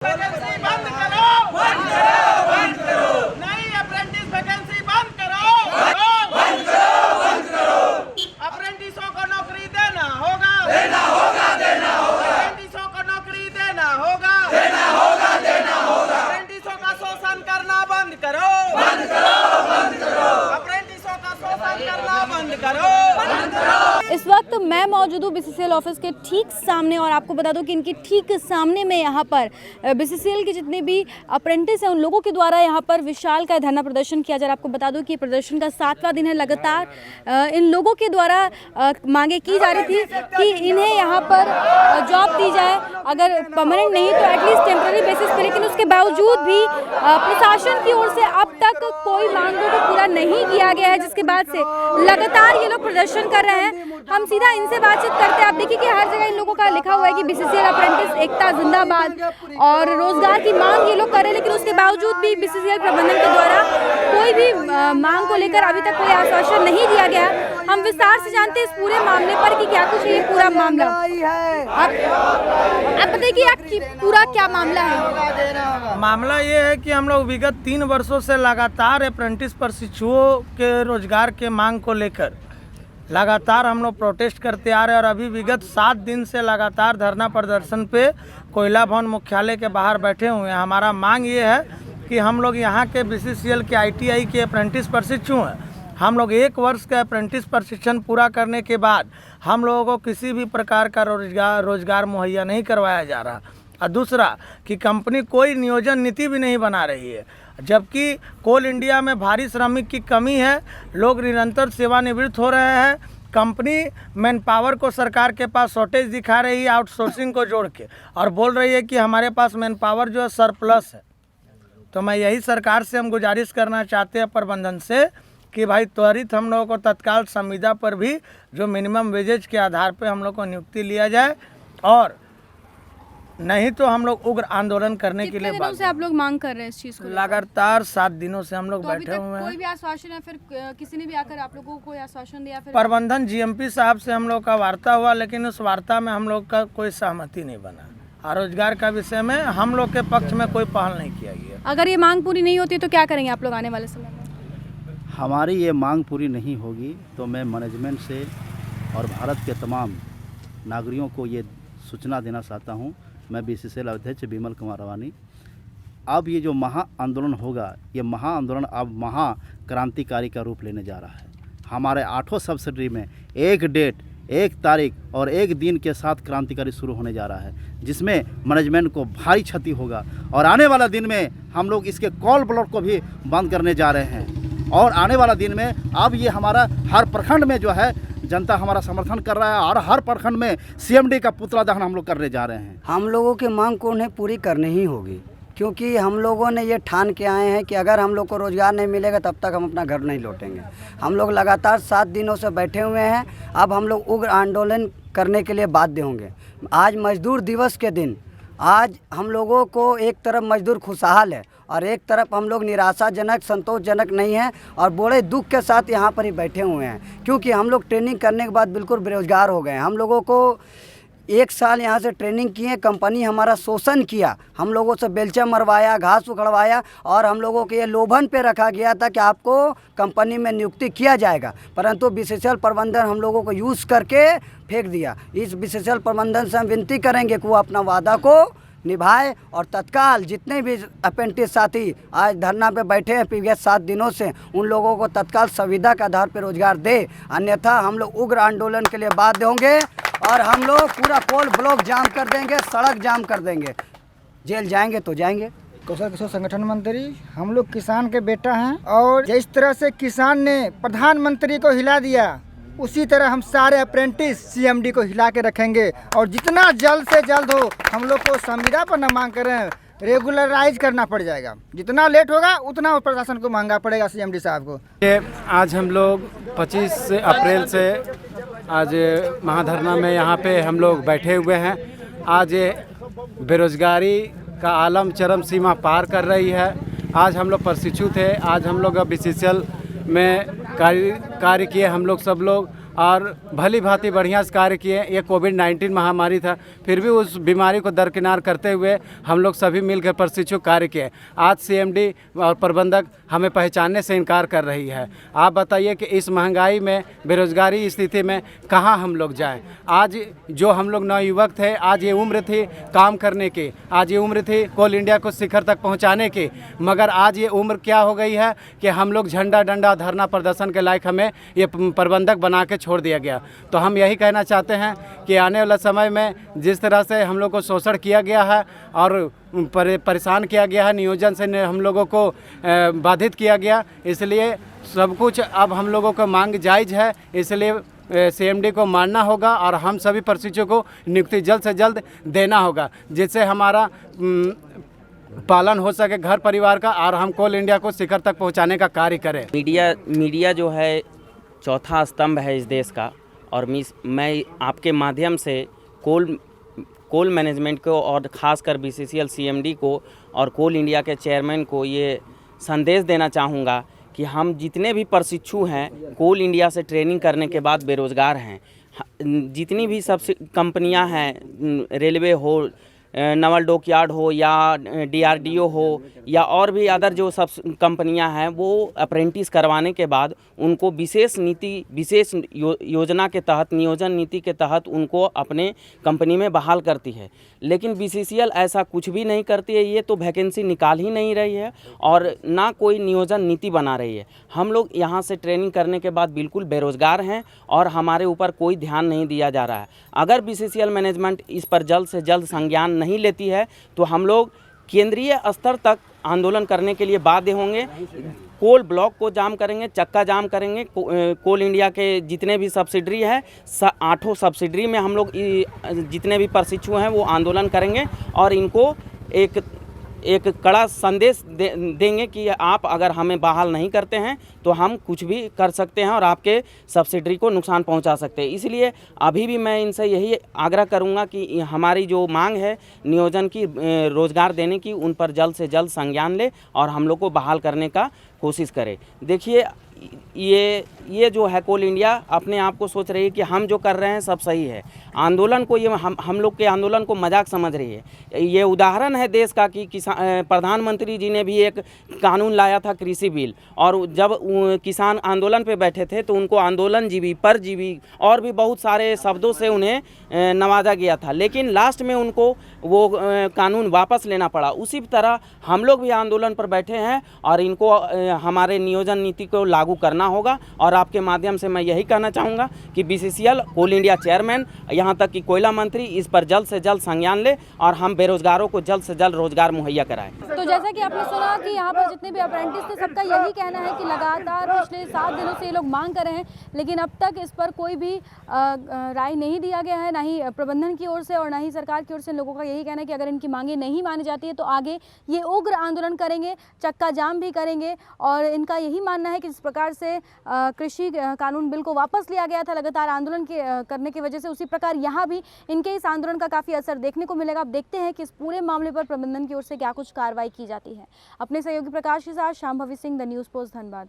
Vacancy बंद करो, बंद करो, बंद करो। नई अप्रेंटिस वैकेंसी बंद करो, बंद करो, बंद करो। अप्रेंटिसों को नौकरी देना होगा, देना होगा, देना होगा। अप्रेंटिसों को नौकरी देना होगा, देना होगा, देना होगा। अप्रेंटिसों का शोषण करना बंद करो, बंद करो, बंद करो। अप्रेंटिसों का शोषण करना बंद करो, बंद करो। इस वक्त मैं मौजूद हूँ बीसीसीएल ऑफिस के ठीक सामने और आपको बता दूं कि इनकी ठीक सामने में यहाँ पर बीसीसीएल के जितने भी अप्रेंटिस हैं उन लोगों के द्वारा यहाँ पर विशाल का धरना प्रदर्शन किया जा रहा है। आपको बता दूं कि प्रदर्शन का 7वां दिन है। लगातार इन लोगों के द्वारा मांगे की जा रही थी कि इन्हें यहाँ पर जॉब दी जाए, अगर परमानेंट नहीं तो एटलीस्ट टेम्प्रेरी बेसिस पे। लेकिन उसके बावजूद भी प्रशासन की ओर से अब तक कोई मांगों को पूरा नहीं किया गया है, जिसके बाद से लगातार ये लोग प्रदर्शन कर रहे हैं। हम सीधा इनसे बातचीत करते हैं। आप देखिए कि हर जगह इन लोगों का लिखा हुआ है कि बीसीसीएल अप्रेंटिस एकता जिंदाबाद और रोजगार की मांग ये लोग कर रहे हैं। लेकिन उसके बावजूद भी बीसीसीएल प्रबंधन के द्वारा कोई भी मांग को लेकर अभी तक कोई आश्वासन नहीं दिया गया। हम विस्तार से जानते हैं इस पूरे मामले पर कि क्या कुछ ये पूरा मामला। आप बताइए कि पूरा क्या मामला है? मामला ये है कि हम लोग विगत 3 वर्षों से लगातार अप्रेंटिस प्रशिक्षुओं के रोजगार के मांग को लेकर लगातार हम लोग प्रोटेस्ट करते आ रहे हैं और अभी विगत 7 दिन से लगातार धरना प्रदर्शन पे कोयला भवन मुख्यालय के बाहर बैठे हुए हैं। हमारा मांग ये है कि हम लोग यहाँ के बीसीसीएल के आईटीआई के अप्रेंटिस प्रशिक्षु हैं। हम लोग 1 वर्ष का अप्रेंटिस प्रशिक्षण पूरा करने के बाद हम लोगों को किसी भी प्रकार का रोजगार मुहैया नहीं करवाया जा रहा। और दूसरा कि कंपनी कोई नियोजन नीति भी नहीं बना रही है, जबकि कोल इंडिया में भारी श्रमिक की कमी है। लोग निरंतर सेवानिवृत्त हो रहे हैं। कंपनी मैन पावर को सरकार के पास शॉर्टेज दिखा रही है आउटसोर्सिंग को जोड़ के, और बोल रही है कि हमारे पास मैन पावर जो है सरप्लस है। तो मैं यही सरकार से हम गुजारिश करना चाहते हैं प्रबंधन से कि भाई त्वरित हम लोगों को तत्काल संविदा पर भी जो मिनिमम वेजेज के आधार पर हम लोग को नियुक्ति लिया जाए, और नहीं तो हम लोग उग्र आंदोलन करने के लिए दिनों से आप लोग मांग कर रहे हैं इस चीज को? लगातार 7 दिनों से हम लोग बैठे हुए हैं। कोई भी आश्वासन है फिर किसी ने भी आकर आप लोगों को कोई आश्वासन दिया? फिर प्रबंधन जीएमपी साहब से हम लोग का वार्ता हुआ, लेकिन उस वार्ता में हम लोग का कोई सहमति नहीं बना। रोजगार का विषय में हम लोग के पक्ष में कोई पहल नहीं किया गया। अगर ये मांग पूरी नहीं होती तो क्या करेंगे आप लोग आने वाले समय में? हमारी ये मांग पूरी नहीं होगी तो मैं मैनेजमेंट से और भारत के तमाम नागरिकों को ये सूचना देना चाहता हूँ। मैं बीसीसीएल अध्यक्ष विमल कुमार रवानी, अब ये जो महा आंदोलन होगा, ये महा आंदोलन अब महा क्रांतिकारी का रूप लेने जा रहा है। हमारे 8 सब्सिडरी में एक डेट, एक तारीख और एक दिन के साथ क्रांतिकारी शुरू होने जा रहा है, जिसमें मैनेजमेंट को भारी क्षति होगा। और आने वाला दिन में हम लोग इसके कॉल ब्लॉक को भी बंद करने जा रहे हैं। और आने वाला दिन में अब ये हमारा हर प्रखंड में जो है जनता हमारा समर्थन कर रहा है, और हर प्रखंड में सीएमडी का पुतला दहन हम लोग करने जा रहे हैं। हम लोगों की मांग को उन्हें पूरी करनी ही होगी, क्योंकि हम लोगों ने ये ठान के आए हैं कि अगर हम लोग को रोज़गार नहीं मिलेगा तब तक हम अपना घर नहीं लौटेंगे। हम लोग लगातार 7 दिनों से बैठे हुए हैं। अब हम लोग उग्र आंदोलन करने के लिए बाध्य होंगे। आज मजदूर दिवस के दिन आज हम लोगों को एक तरफ मजदूर खुशहाल है और एक तरफ हम लोग निराशाजनक, संतोषजनक नहीं है और बड़े दुख के साथ यहाँ पर ही बैठे हुए हैं, क्योंकि हम लोग ट्रेनिंग करने के बाद बिल्कुल बेरोजगार हो गए हैं। हम लोगों को 1 साल यहाँ से ट्रेनिंग किए, कंपनी हमारा शोषण किया, हम लोगों से बेलचा मरवाया, घास उखड़वाया, और हम लोगों के ये लोभन पे रखा गया था कि आपको कंपनी में नियुक्ति किया जाएगा, परंतु बीसीसीएल प्रबंधन हम लोगों को यूज़ करके फेंक दिया। इस बीसीसीएल प्रबंधन से हम विनती करेंगे कि वो अपना वादा को निभाए और तत्काल जितने भी अप्रेंटिस साथी आज धरना पे बैठे हैं पिछले 7 दिनों से, उन लोगों को तत्काल संविदा के आधार पर रोजगार दे, अन्यथा हम लोग उग्र आंदोलन के लिए बाध्य होंगे और हम लोग पूरा कोल ब्लॉक जाम कर देंगे, सड़क जाम कर देंगे, जेल जाएंगे तो जाएंगे। कौशल किशोर संगठन मंत्री, हम लोग किसान के बेटा हैं, और जिस तरह से किसान ने प्रधानमंत्री को हिला दिया, उसी तरह हम सारे अप्रेंटिस सीएमडी को हिला के रखेंगे। और जितना जल्द से जल्द हो हम लोग को संविदा पर न मांग करें, रेगुलराइज करना पड़ जाएगा। जितना लेट होगा उतना प्रशासन को महंगा पड़ेगा सीएमडी साहब को। आज हम लोग 25 अप्रैल से आज महाधरना में यहाँ पे हम लोग बैठे हुए हैं। आज बेरोजगारी का आलम चरम सीमा पार कर रही है। आज हम लोग प्रशिक्षु थे, आज हम लोग बीसीसीएल में कार्य किए हम लोग सब लोग। और भली भांति बढ़िया से कार्य किए। ये कोविड-19 महामारी था, फिर भी उस बीमारी को दरकिनार करते हुए हम लोग सभी मिलकर प्रशिक्षु कार्य किए। आज सीएमडी और प्रबंधक हमें पहचानने से इनकार कर रही है। आप बताइए कि इस महंगाई में, बेरोजगारी स्थिति में कहाँ हम लोग जाएं। आज जो हम लोग नवयुवक थे, आज ये उम्र थी काम करने की, आज ये उम्र थी कोल इंडिया को शिखर तक पहुंचाने की, मगर आज ये उम्र क्या हो गई है कि हम लोग झंडा डंडा धरना प्रदर्शन के लायक हमें ये प्रबंधक बना के छोड़ दिया गया। तो हम यही कहना चाहते हैं कि आने वाला समय में जिस तरह से हम लोग को शोषण किया गया है और परेशान किया गया है, नियोजन से हम लोगों को बाधित किया गया, इसलिए सब कुछ अब हम लोगों को मांग जायज़ है, इसलिए सीएमडी को मानना होगा और हम सभी प्रशिक्षुओं को नियुक्ति जल्द से जल्द देना होगा, जिससे हमारा पालन हो सके घर परिवार का और हम कोल इंडिया को शिखर तक पहुंचाने का कार्य करें। मीडिया जो है चौथा स्तंभ है इस देश का, और मैं आपके माध्यम से कोल मैनेजमेंट को और ख़ासकर बीसीसीएल सीएमडी को और कोल इंडिया के चेयरमैन को ये संदेश देना चाहूँगा कि हम जितने भी प्रशिक्षु हैं कोल इंडिया से ट्रेनिंग करने के बाद बेरोज़गार हैं, जितनी भी सब कंपनियां हैं, रेलवे हो, नवल डॉकयार्ड हो या डीआरडीओ हो या और भी अदर जो सब कंपनियां हैं, वो अप्रेंटिस करवाने के बाद उनको विशेष योजना के तहत, नियोजन नीति के तहत उनको अपने कंपनी में बहाल करती है। लेकिन बीसीसीएल ऐसा कुछ भी नहीं करती है, ये तो वैकेंसी निकाल ही नहीं रही है और ना कोई नियोजन नीति बना रही है। हम लोग यहाँ से ट्रेनिंग करने के बाद बिल्कुल बेरोज़गार हैं और हमारे ऊपर कोई ध्यान नहीं दिया जा रहा है। अगर बीसीसीएल मैनेजमेंट इस पर जल्द से जल्द संज्ञान नहीं लेती है तो हम लोग केंद्रीय स्तर तक आंदोलन करने के लिए बाध्य होंगे। कोल ब्लॉक को जाम करेंगे, चक्का जाम करेंगे। कोल इंडिया के जितने भी सब्सिडरी है, 8 सब्सिडरी में हम लोग जितने भी प्रशिक्षु हैं वो आंदोलन करेंगे और इनको एक कड़ा संदेश देंगे कि आप अगर हमें बहाल नहीं करते हैं तो हम कुछ भी कर सकते हैं और आपके सब्सिडरी को नुकसान पहुंचा सकते हैं। इसलिए अभी भी मैं इनसे यही आग्रह करूंगा कि हमारी जो मांग है नियोजन की, रोज़गार देने की, उन पर जल्द से जल्द संज्ञान ले और हम लोग को बहाल करने का कोशिश करे। देखिए ये जो है कोल इंडिया अपने आप को सोच रही है कि हम जो कर रहे हैं सब सही है। आंदोलन को ये हम लोग के आंदोलन को मजाक समझ रही है। ये उदाहरण है देश का कि प्रधानमंत्री जी ने भी एक कानून लाया था कृषि बिल, और जब किसान आंदोलन पे बैठे थे तो उनको आंदोलनजीवी, परजीवी और भी बहुत सारे शब्दों से उन्हें नवाजा गया था, लेकिन लास्ट में उनको वो कानून वापस लेना पड़ा। उसी तरह हम लोग भी आंदोलन पर बैठे हैं और इनको हमारे नियोजन नीति को लागू करना होगा। और आपके माध्यम से मैं यही कहना चाहूँगा कि बीसीसीएल, कोल इंडिया चेयरमैन, यहाँ तक कि कोयला मंत्री इस पर जल्द से जल्द संज्ञान ले और हम बेरोजगारों को जल्द से जल्द रोजगार मुहैया कराएं। तो जैसा कि आपने सुना कि यहाँ पर जितने भी अप्रेंटिस थे सबका यही कहना है कि लगातार पिछले 7 दिनों से ये लोग मांग कर रहे हैं, लेकिन अब तक इस पर कोई भी राय नहीं दिया गया है, ना ही प्रबंधन की ओर से और ना ही सरकार की ओर से। लोगों का यही कहना है कि अगर इनकी मांगे नहीं मानी जाती है तो आगे ये उग्र आंदोलन करेंगे, चक्का जाम भी करेंगे। और इनका यही मानना है कि जिस प्रकार से कृषि कानून बिल को वापस लिया गया था लगातार आंदोलन करने की वजह से, उसी प्रकार यहाँ भी इनके इस आंदोलन का काफ़ी असर देखने को मिलेगा। अब देखते हैं कि इस पूरे मामले पर प्रबंधन की ओर से क्या कुछ कार्रवाई की जाती है। अपने सहयोगी प्रकाश के साथ Shambhavi Singh, the news post, Dhanbad.